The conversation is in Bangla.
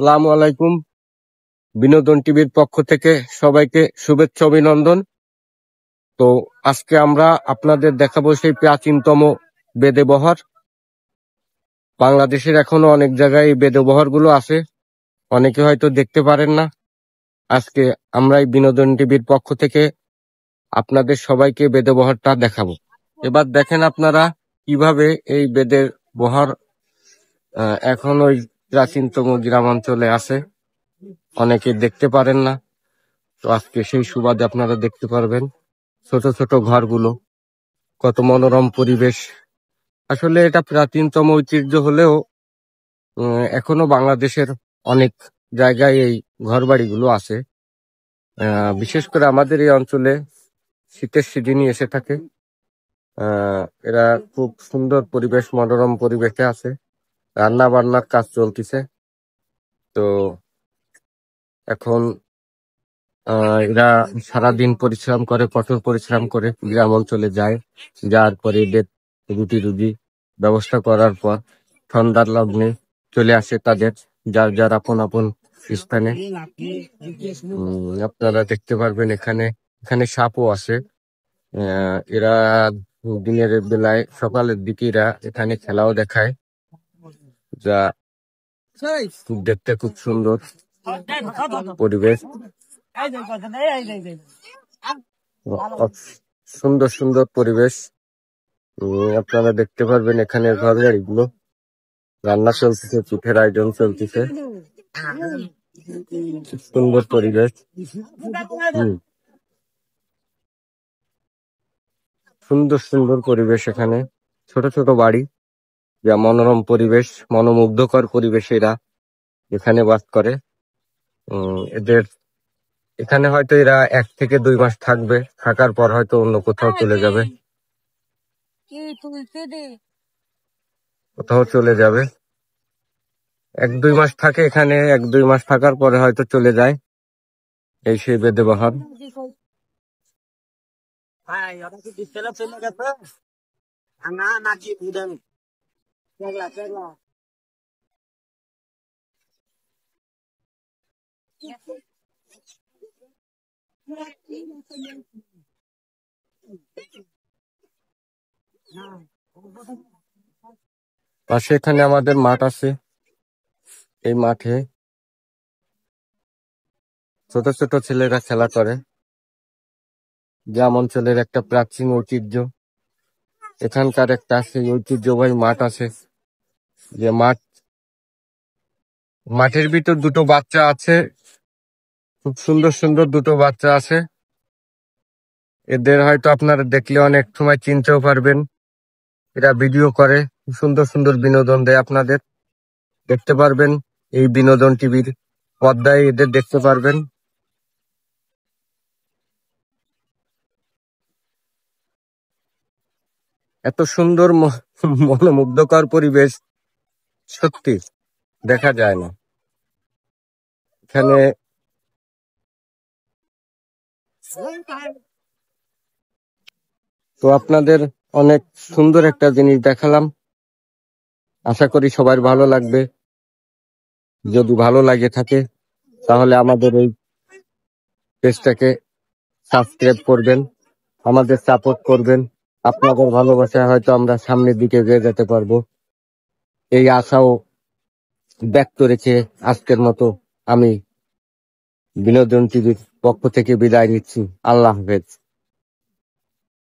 আসসালামু আলাইকুম। বিনোদন টিভির পক্ষ থেকে সবাইকে শুভেচ্ছা অভিনন্দন। তো আজকে আমরা আপনাদের দেখাবো সেই প্রাচীনতম বেদে-বহার। বাংলাদেশের এখনো অনেক জায়গায় এই বেদে-বহার গুলো আছে, অনেকে হয়তো দেখতে পারেন না। আজকে আমরা এই বিনোদন টিভির পক্ষ থেকে আপনাদের সবাইকে বেদে-বহারটা দেখাবো। এবার দেখেন আপনারা কিভাবে এই বেদের বহার এখন ওই প্রাচীনতম গ্রামাঞ্চলে আছে, অনেকে দেখতে পারেন না। তো আজকে সেই সুবাদে আপনারা দেখতে পারবেন ছোট ছোট ঘরগুলো, কত মনোরম পরিবেশ। আসলে এটা প্রাচীনতম ঐতিহ্য হলেও এখনো বাংলাদেশের অনেক জায়গায় এই ঘর বাড়িগুলো আছে। বিশেষ করে আমাদের এই অঞ্চলে শীতের সিজনই এসে থাকে। এরা খুব সুন্দর পরিবেশ, মনোরম পরিবেশে আছে। রান্না বান্নার কাজ চলতেছে। তো এখন এরা সারাদিন পরিশ্রম করে, কঠোর পরিশ্রম করে গ্রাম অঞ্চলে যায়। যাওয়ার পরে এদের রুটি ব্যবস্থা করার পর সন্ধ্যার লগ্নে চলে আসে তাদের যার যার আপন আপন স্থানে। আপনারা দেখতে পারবেন এখানে এখানে সাপও আছে। এরা দিনের বেলায় সকালের দিকে এরা এখানে খেলাও দেখায়, যা দেখতে খুব সুন্দর পরিবেশ। সুন্দর সুন্দর পরিবেশ আপনারা দেখতে পারবেন। এখানে ঘর বাড়িগুলো, রান্না চলতেছে, পিঠের আয়োজন চলতেছে, সুন্দর পরিবেশ। সুন্দর সুন্দর পরিবেশ, এখানে ছোট ছোট বাড়ি, যা মনোরম পরিবেশ, মনোমুগ্ধকর পরিবেশ। এরা এখানে বাস করে। এদের এখানে হয়তো এরা 1 থেকে 2 মাস থাকবে, থাকার পর হয়তো অন্য কোথাও চলে যাবে, কোথাও চলে যাবে। 1-2 মাস থাকে এখানে, 1-2 মাস থাকার পরে হয়তো চলে যায়। এই সেই বেদে-বহার। পাশে এখানে আমাদের মাঠ আছে। এই মাঠে ছোট ছোট ছেলেরা খেলা করে। গ্রাম অঞ্চলের একটা প্রাচীন ঐতিহ্য। এখানকার একটা সেই ঐতিহ্যবাহী মাঠ আছে, যে মাঠের ভিতর 2টো বাচ্চা আছে, খুব সুন্দর সুন্দর 2টো বাচ্চা আছে। এদের হয়তো আপনারা দেখলে অনেক সময় চিনতেও পারবেন। এরা ভিডিও করে, সুন্দর সুন্দর বিনোদন দেয় আপনাদের। দেখতে পারবেন এই বিনোদন টিভির পর্দায়, এদের দেখতে পারবেন। এত সুন্দর মনোমুগ্ধকর পরিবেশ সত্যি দেখা যায় না। এখানে তো আপনাদের অনেক সুন্দর একটা জিনিস দেখালাম, আশা করি সবার ভালো লাগবে। যদি ভালো লাগে থাকে তাহলে আমাদের এই পেজটাকে সাবস্ক্রাইব করবেন, আমাদের সাপোর্ট করবেন। আপনাদের ভালোবাসায় হয়তো আমরা সামনের দিকে এগিয়ে যেতে পারবো, এই আশাও ব্যক্ত রেখে আজকের মতো আমি বিনোদন টিভির পক্ষ থেকে বিদায় নিচ্ছি। আল্লাহ হাফেজ।